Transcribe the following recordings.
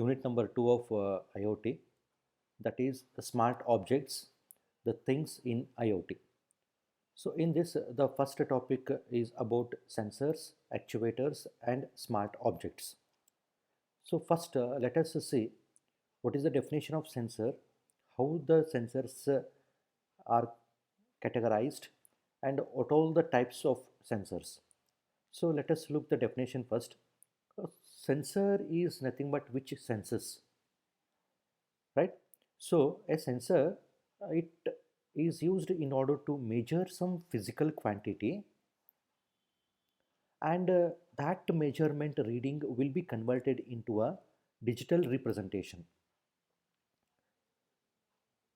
Unit number 2 of IoT, that is the smart objects, the things in IoT. So in this, the first topic is about sensors, actuators and smart objects. So first, let us see what is the definition of sensor, how the sensors are categorized, and what all the types of sensors. So let us look the definition first. A sensor is nothing but which senses, right? So a sensor, it is used in order to measure some physical quantity, and that measurement reading will be converted into a digital representation.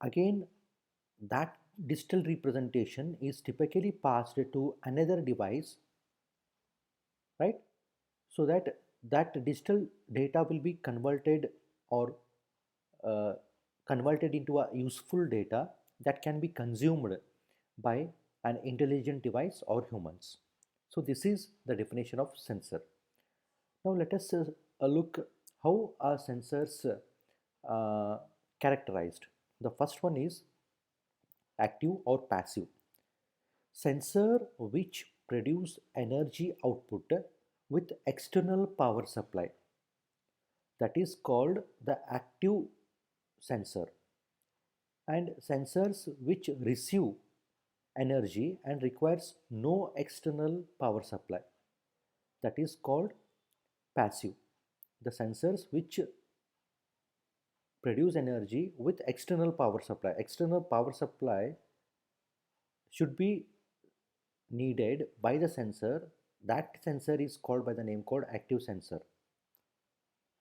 Again, that digital representation is typically passed to another device, right? So that digital data will be converted or uh, converted into a useful data that can be consumed by an intelligent device or humans. So this is the definition of sensor. Now let us look how are sensors characterized. The first one is active or passive. Sensor which produce energy output with external power supply, that is called the active sensor. And sensors which receive energy and requires no external power supply, that is called passive. The sensors which produce energy with external power supply, external power supply should be needed by the sensor. That sensor is called by the name called active sensor.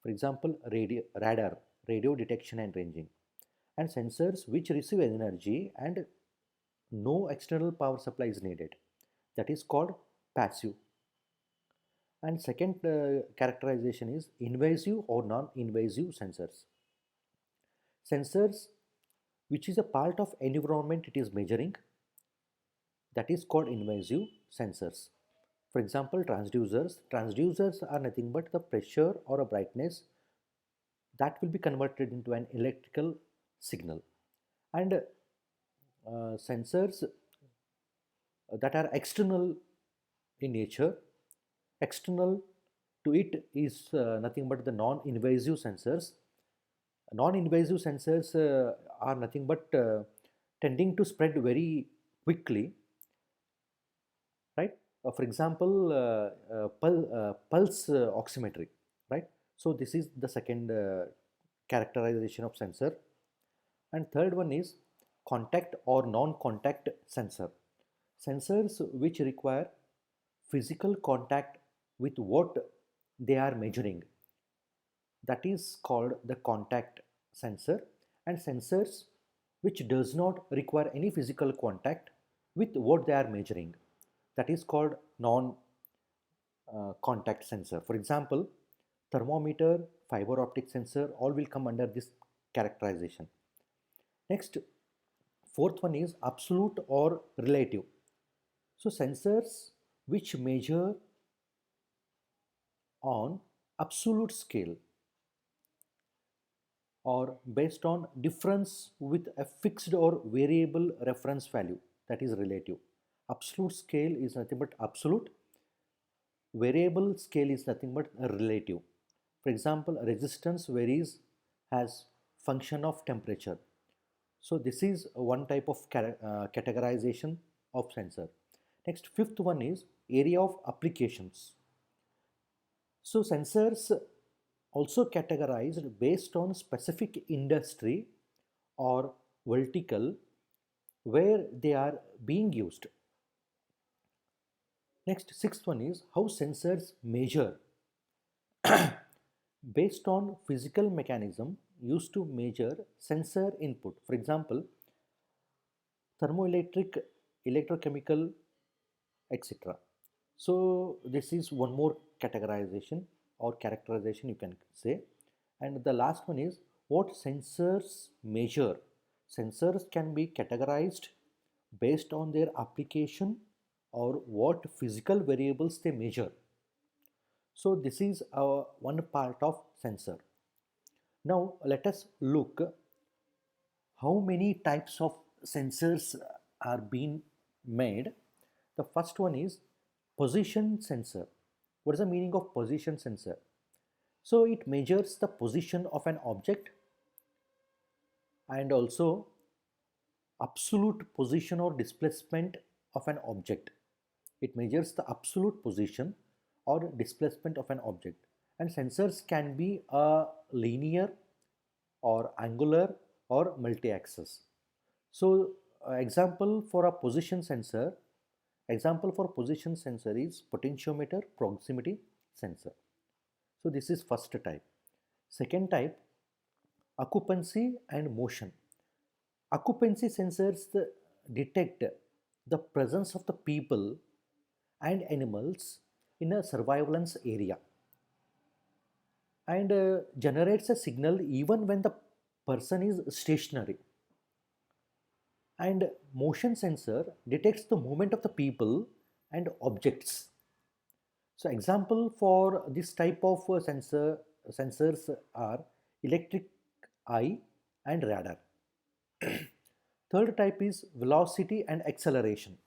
For example, radar, radio detection and ranging. And sensors which receive energy and no external power supply is needed, that is called passive. And second characterization is invasive or non-invasive sensors. Sensors which is a part of environment it is measuring, that is called invasive sensors. For example, transducers are nothing but the pressure or a brightness that will be converted into an electrical signal. And sensors that are external in nature, external to it is nothing but the non-invasive sensors. Non-invasive sensors are nothing but tending to spread very quickly, right? For example, pulse oximetry, right? So this is the second characterization of sensor. And third one is contact or non-contact sensor. Sensors which require physical contact with what they are measuring, that is called the contact sensor. And sensors which does not require any physical contact with what they are measuring, that is called non contact sensor. For example, thermometer, fiber optic sensor, all will come under this characterization. Next, fourth one is absolute or relative. So sensors which measure on absolute scale or based on difference with a fixed or variable reference value, that is relative. Absolute scale is nothing but absolute, variable scale is nothing but relative. For example, resistance varies as function of temperature. So this is one type of categorization of sensor. Next, fifth one is area of applications. So sensors also categorized based on specific industry or vertical where they are being used. Next, sixth one is how sensors measure based on physical mechanism used to measure sensor input. For example, thermoelectric, electrochemical, etc. So this is one more categorization or characterization you can say. And the last one is what sensors measure. Sensors can be categorized based on their application or what physical variables they measure. So this is one part of sensor. Now let us look how many types of sensors are being made. The first one is position sensor. What is the meaning of position sensor? So it measures the position of an object and also absolute position or displacement of an object. It measures the absolute position or displacement of an object. And sensors can be a linear or angular or multi-axis. So example for position sensor is potentiometer proximity sensor. So this is first type. Second type, occupancy and motion. Occupancy sensors detect the presence of the people and animals in a surveillance area and generates a signal even when the person is stationary. And motion sensor detects the movement of the people and objects. So example for this type of sensors are electric eye and radar. Third type is velocity and acceleration.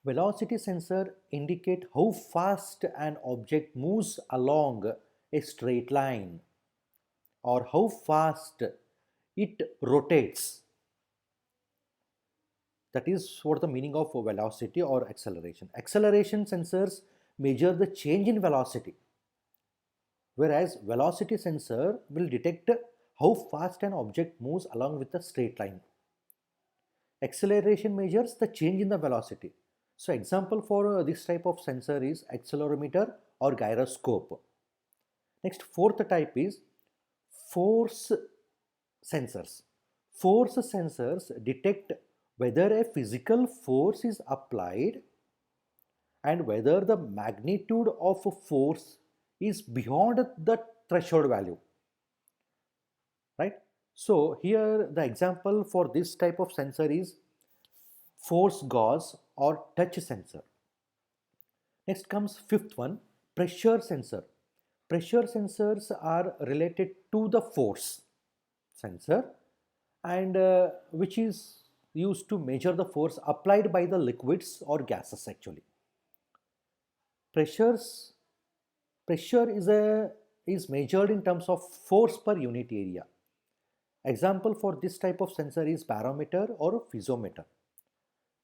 Velocity sensor indicate how fast an object moves along a straight line or how fast it rotates. That is what the meaning of velocity or acceleration. Acceleration sensors measure the change in velocity, whereas velocity sensor will detect how fast an object moves along with a straight line. Acceleration measures the change in the velocity. So example for this type of sensor is accelerometer or gyroscope. Next, fourth type is force sensors. Force sensors detect whether a physical force is applied and whether the magnitude of a force is beyond the threshold value, right? So here the example for this type of sensor is force gauge or touch sensor. Next comes fifth one, pressure sensor. Pressure sensors are related to the force sensor and which is used to measure the force applied by the liquids or gases actually. Pressures Pressure is measured in terms of force per unit area. Example for this type of sensor is barometer or piezometer.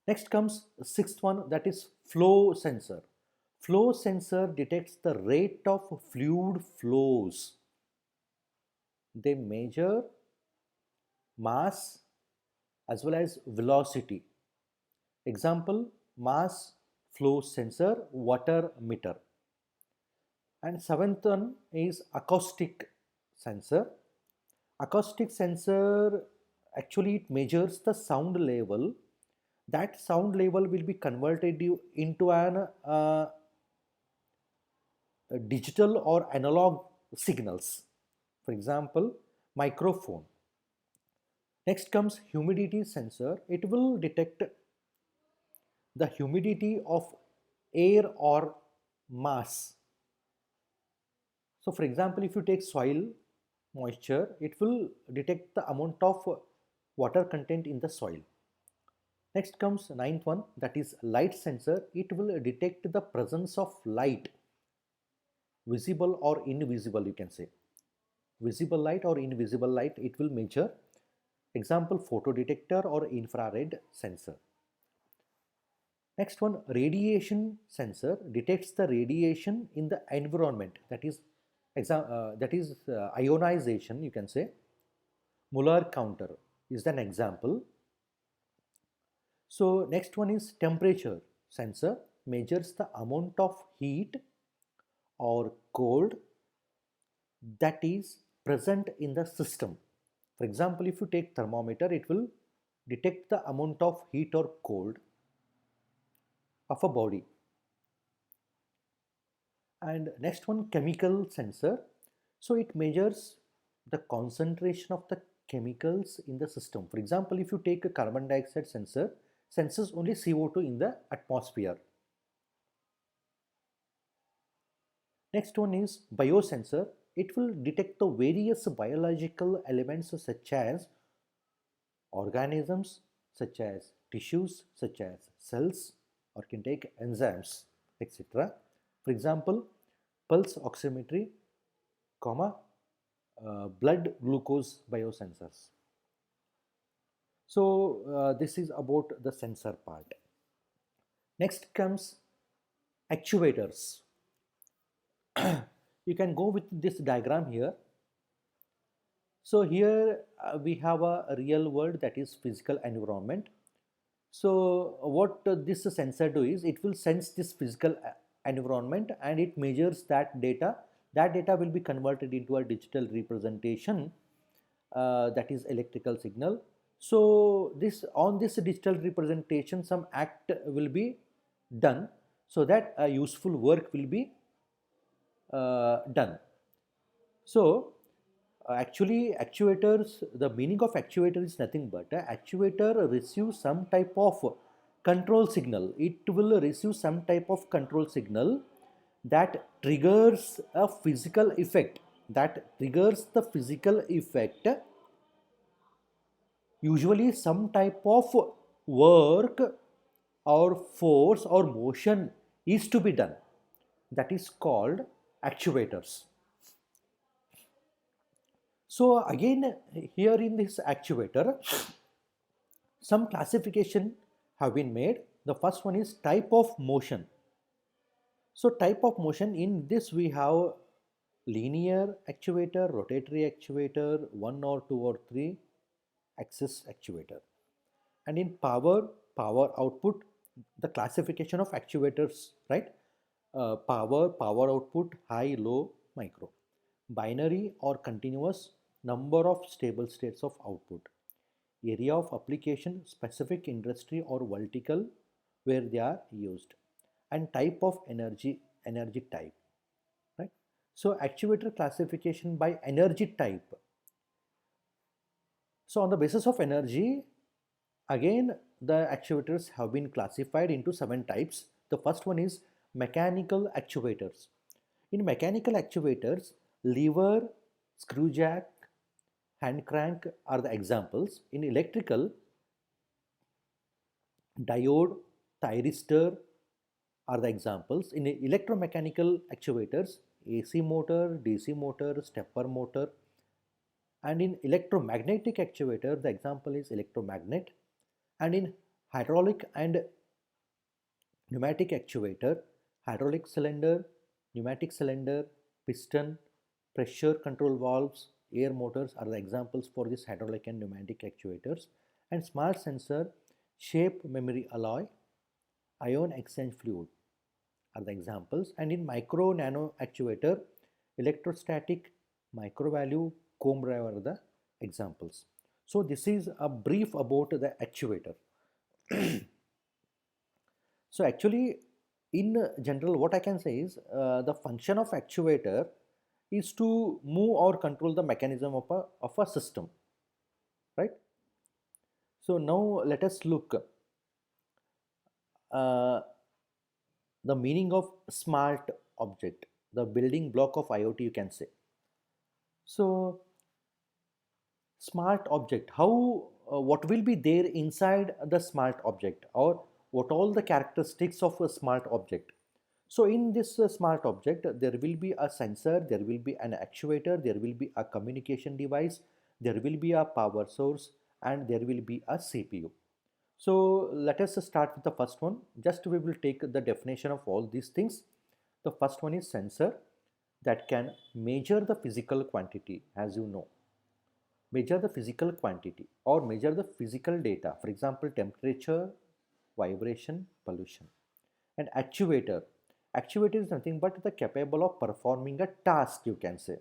Next comes sixth one, that is flow sensor. Flow sensor detects the rate of fluid flows. They measure mass as well as velocity. Example, mass flow sensor, water meter. And seventh one is acoustic sensor. Acoustic sensor actually it measures the sound level. That sound level will be converted into an digital or analog signals. For example, microphone. Next comes humidity sensor. It will detect the humidity of air or mass. So for example, if you take soil moisture, it will detect the amount of water content in the soil. Next comes ninth one, that is light sensor. It will detect the presence of light, visible or invisible, you can say. Visible light or invisible light, it will measure. Example, photo detector or infrared sensor. Next one, radiation sensor detects the radiation in the environment. That is ionization, you can say. Muller counter is an example. So next one is temperature sensor, measures the amount of heat or cold that is present in the system. For example, if you take thermometer, it will detect the amount of heat or cold of a body. And next one, chemical sensor. So it measures the concentration of the chemicals in the system. For example, if you take a carbon dioxide sensor, senses only CO2 in the atmosphere. Next one is biosensor. it will detect the various biological elements such as organisms, such as tissues, such as cells, or can take enzymes, etc. For example, pulse oximetry, comma, blood glucose biosensors. So this is about the sensor part. Next comes actuators. You can go with this diagram here. So here we have a real world, that is physical environment. So what this sensor do is it will sense this physical environment and it measures that data. That data will be converted into a digital representation, that is electrical signal. So this on this digital representation some act will be done, so that a useful work will be done. So actually actuators, the meaning of actuator is nothing but actuator receives some type of control signal. It will receive some type of control signal that triggers a physical effect, that triggers the physical effect. Usually some type of work or force or motion is to be done, that is called actuators. So again, here in this actuator, some classification have been made. The first one is type of motion. So type of motion, in this we have linear actuator, rotatory actuator, one or two or three axis actuator. And in power output, the classification of actuators, right? Power output, high, low, micro. Binary or continuous, number of stable states of output. Area of application, specific industry or vertical where they are used. And type of energy type, right? So actuator classification by energy type. So on the basis of energy, again the actuators have been classified into 7 types. The first one is mechanical actuators. In mechanical actuators, lever, screw jack, hand crank are the examples. In electrical, diode, thyristor are the examples. In electromechanical actuators, AC motor, DC motor, stepper motor. And in electromagnetic actuator, the example is electromagnet. And in hydraulic and pneumatic actuator, hydraulic cylinder, pneumatic cylinder, piston, pressure control valves, air motors are the examples for this hydraulic and pneumatic actuators. And smart sensor, shape memory alloy, ion exchange fluid are the examples. And in micro nano actuator, electrostatic, micro value, comb drive are the examples. So this is a brief about the actuator. So actually, in general, what I can say is the function of actuator is to move or control the mechanism of a system, right? So now let us look uh, the meaning of smart object, the building block of IoT, you can say. So smart object, how what will be there inside the smart object, or what all the characteristics of a smart object. So in this smart object there will be a sensor, there will be an actuator, there will be a communication device, there will be a power source, and there will be a CPU. So let us start with the first one. Just we will take the definition of all these things. The first one is sensor, that can measure the physical quantity, as you know, measure the physical quantity or measure the physical data, for example temperature, vibration, pollution. And actuator is nothing but the capable of performing a task, you can say.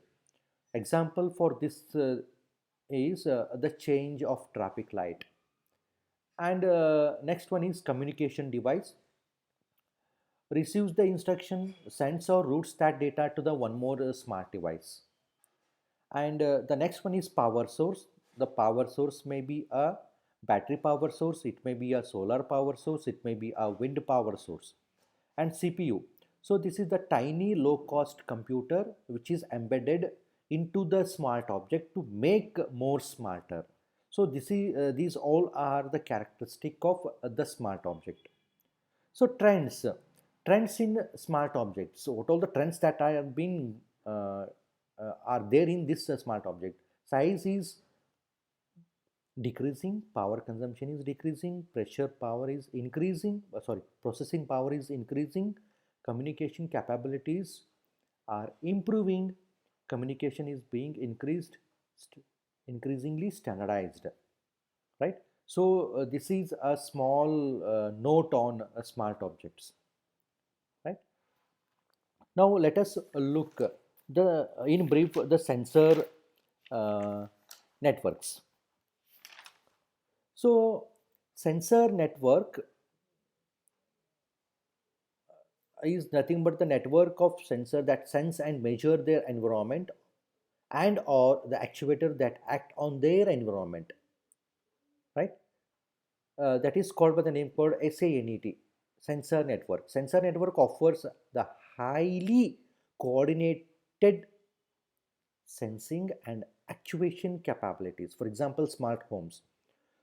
Example for this is the change of traffic light. And next one is communication device, receives the instruction, sends or routes that data to the one more smart device. And the next one is power source. The power source may be a battery power source, it may be a solar power source, it may be a wind power source. And CPU, so this is the tiny low cost computer which is embedded into the smart object to make more smarter. So these all are the characteristic of the smart object. So trends in smart objects. So what all the trends that I have been are there in this smart object? Size is decreasing, power consumption is decreasing, pressure power is increasing, processing power is increasing, communication capabilities are improving, communication is being increasingly standardized, right? So this is a small note on smart objects, right? Now let us look the in brief the sensor uh, networks. So sensor network is nothing but the network of sensor that sense and measure their environment and or the actuator that act on their environment, right? That is called by the name called SANET, sensor network. Sensor network offers the highly coordinated sensing and actuation capabilities. For example, smart homes.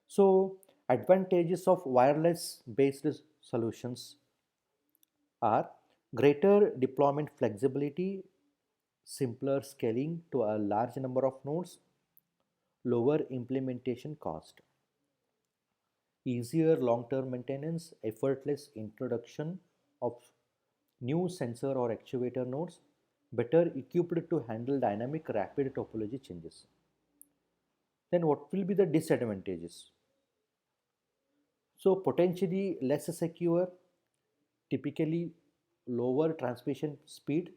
So advantages of wireless based solutions are greater deployment flexibility, simpler scaling to a large number of nodes, lower implementation cost, easier long-term maintenance, effortless introduction of new sensor or actuator nodes, better equipped to handle dynamic rapid topology changes. Then what will be the disadvantages? So potentially less secure, typically lower transmission speed,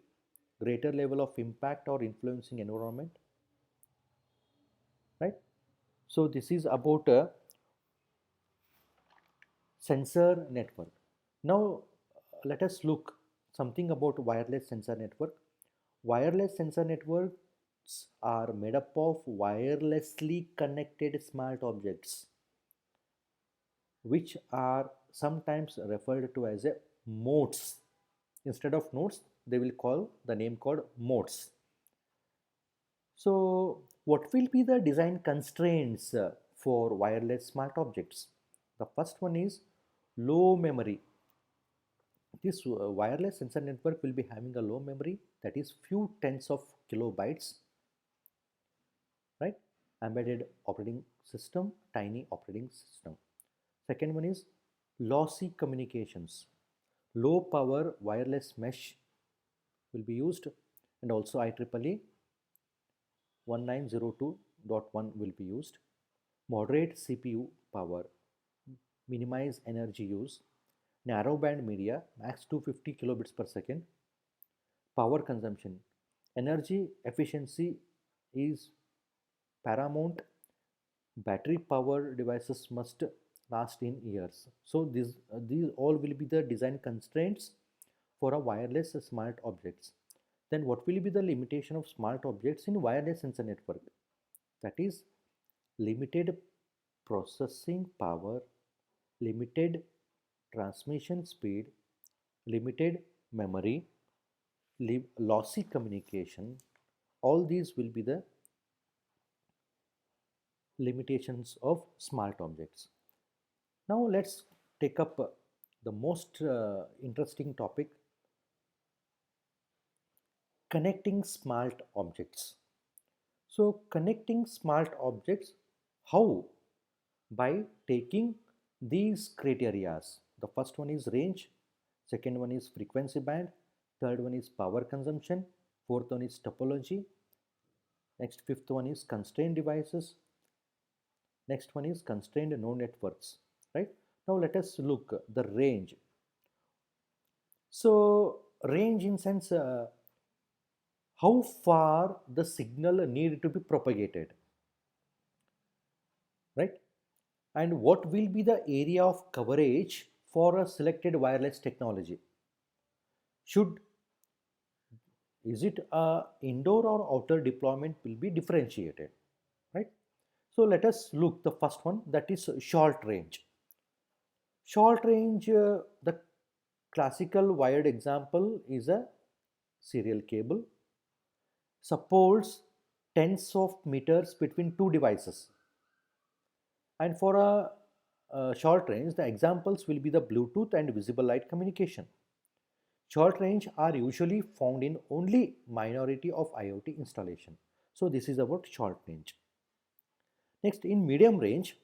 greater level of impact or influencing environment, right? So this is about a sensor network. Now let us look something about wireless sensor network. Wireless sensor networks are made up of wirelessly connected smart objects, which are sometimes referred to as a modes. Instead of nodes, they will call the name called modes. So what will be the design constraints for wireless smart objects? The first one is low memory. This wireless sensor network will be having a low memory, that is few tens of kilobytes, right? Embedded operating system, tiny operating system. Second one is lossy communications. Low power wireless mesh will be used, and also IEEE 1902.1 will be used. Moderate CPU power, minimize energy use, narrowband media, max 250 kilobits per second. Power consumption, energy efficiency is paramount. Battery power devices must last in years. So these all will be the design constraints for a wireless smart objects. Then what will be the limitation of smart objects in wireless sensor network? That is limited processing power, limited transmission speed, limited memory, lossy communication. All these will be the limitations of smart objects. Now let's take up the most interesting topic, connecting smart objects. So connecting smart objects, how? By taking these criterias. The first one is range, second one is frequency band, third one is power consumption, fourth one is topology, next fifth one is constrained devices, next one is constrained node networks, right? Now let us look the range. So range in sense how far the signal need to be propagated, right? And what will be the area of coverage for a selected wireless technology? Should is it a indoor or outer deployment will be differentiated, right? So let us look the first one, that is short range. Short range, the classical wired example is a serial cable. Suppose tens of meters between two devices. And for a short range, the examples will be the Bluetooth and visible light communication. Short range are usually found in only minority of IoT installation. So this is about short range. Next, in medium range,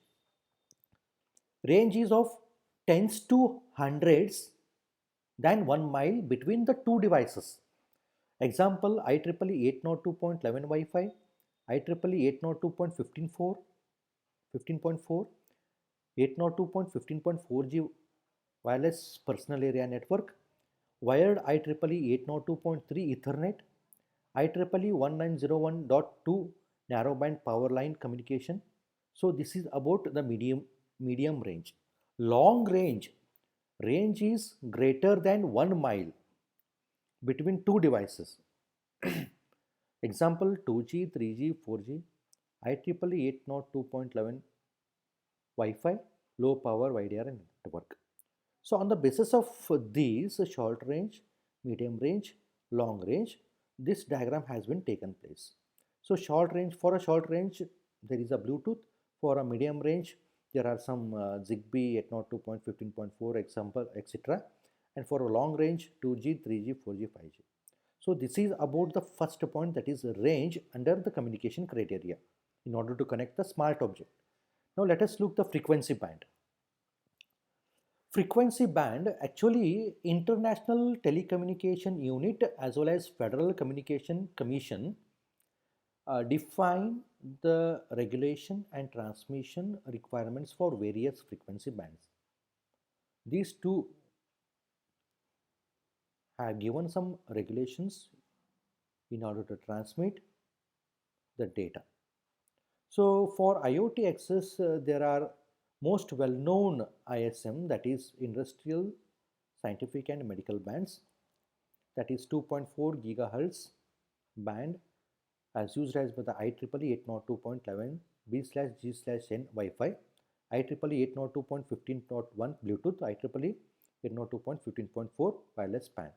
range is of tens to hundreds than 1 mile between the two devices. Example, IEEE 802.11 Wi-Fi, IEEE 802.15.4, 15.4, 802.15.4G wireless personal area network, wired IEEE 802.3 Ethernet, IEEE 1901.2 narrowband power line communication. So this is about the medium range. Long range is greater than 1 mile between two devices. Example, 2G, 3G, 4G, IEEE 802.11 Wi-Fi, low power wide area network. So on the basis of these short range, medium range, long range, this diagram has been taken place. So short range, for a short range, there is a Bluetooth. For a medium range, there are some Zigbee 802.15.4 example, etc. And for a long range, 2G, 3G, 4G, 5G. So this is about the first point, that is range under the communication criteria in order to connect the smart object. Now let us look the frequency band. Frequency band, actually International Telecommunication Unit as well as Federal Communication Commission define the regulation and transmission requirements for various frequency bands. These two have given some regulations in order to transmit the data. So for IoT access, there are most well-known ISM, that is industrial, scientific and medical bands, that is 2.4 gigahertz band as used as by the IEEE 802.11 B/G/N Wi-Fi, IEEE 802.15.1 Bluetooth, IEEE 802.15.4 wireless band.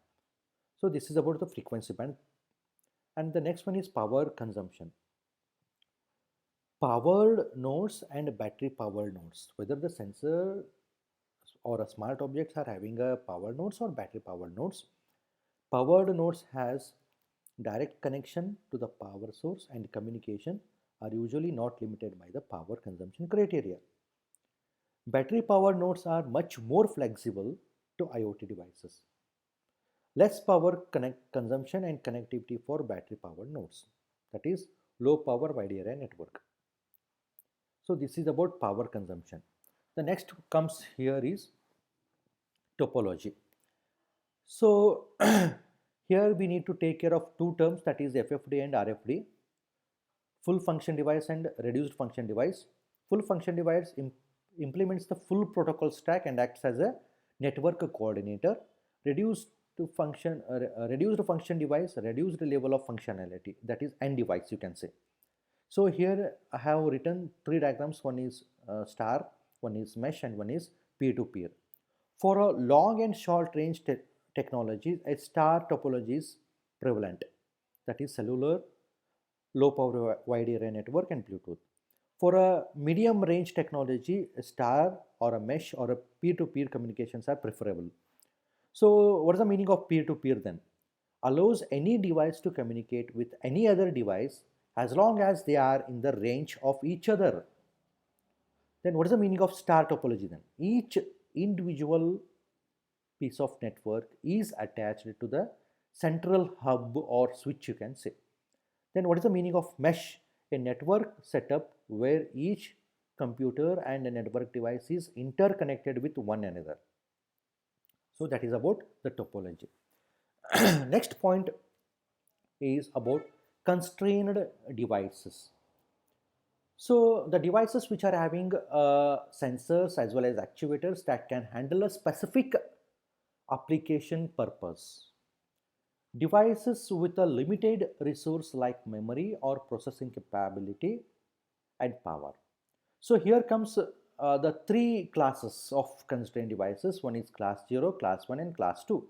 So this is about the frequency band. And the next one is power consumption. Powered nodes and battery powered nodes, whether the sensor or a smart objects are having a power nodes or battery powered nodes. Powered nodes has direct connection to the power source and communication are usually not limited by the power consumption criteria. Battery powered nodes are much more flexible to IoT devices. Less power consumption and connectivity for battery powered nodes, that is low power wide area network. So this is about power consumption. The next comes here is topology. So here we need to take care of two terms, that is FFD and RFD, full function device and reduced function device. Full function device implements the full protocol stack and acts as a network coordinator. Reduced function device, reduced level of functionality, that is end device you can say. So here I have written three diagrams. One is star, one is mesh, and one is peer-to-peer. For a long and short range technologies, a star topology is prevalent, that is cellular, low power wide area network, and Bluetooth. For a medium range technology, a star or a mesh or a peer-to-peer communications are preferable. So what is the meaning of peer-to-peer then? Allows any device to communicate with any other device as long as they are in the range of each other. Then what is the meaning of star topology then? Each individual piece of network is attached to the central hub or switch you can say. Then what is the meaning of mesh? A network setup where each computer and a network device is interconnected with one another. So that is about the topology. Next point is about constrained devices. So the devices which are having sensors as well as actuators that can handle a specific application purpose. Devices with a limited resource like memory or processing capability and power. So here comes the three classes of constrained devices. One is class 0, class 1 and class 2.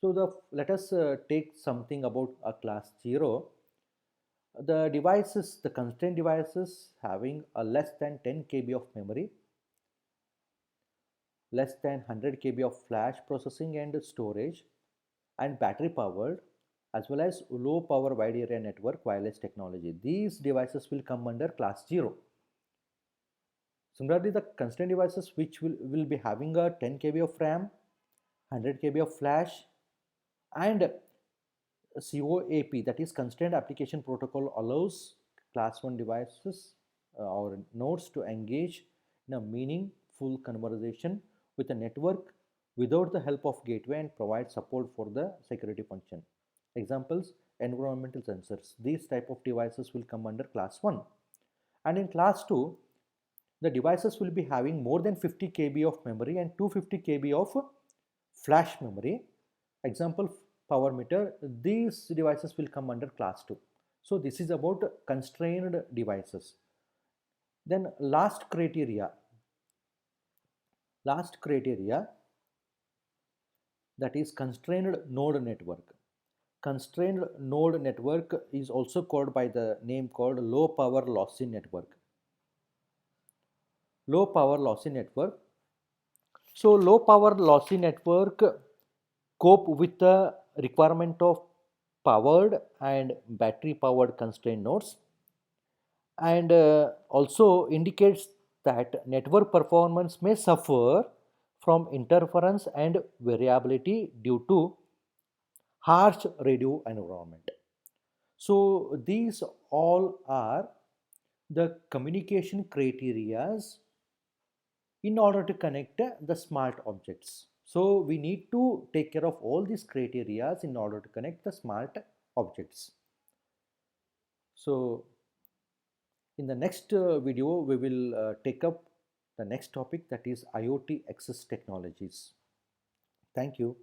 So let us take something about a class 0. The constrained devices having a less than 10 KB of memory, less than 100 KB of flash processing and storage, and battery powered, as well as low power wide area network wireless technology. These devices will come under class 0. Similarly, the constrained devices which will be having a 10 KB of RAM, 100 KB of flash, and COAP, that is Constrained Application Protocol, allows class 1 devices or nodes to engage in a meaningful conversation with a network without the help of gateway and provide support for the security function. Examples: environmental sensors. These type of devices will come under class 1. And in class 2, the devices will be having more than 50 KB of memory and 250 KB of flash memory. Example: power meter. These devices will come under class 2. So this is about constrained devices. Then last criteria, that is constrained node network. Constrained node network is also called by the name called low power lossy network. Low power lossy network. So low power lossy network cope with the requirement of powered and battery powered constrained nodes, and also indicates that network performance may suffer from interference and variability due to harsh radio environment. So these all are the communication criterias in order to connect the smart objects. So we need to take care of all these criterias in order to connect the smart objects. So in the next video, we will take up the next topic, that is IoT access technologies. Thank you.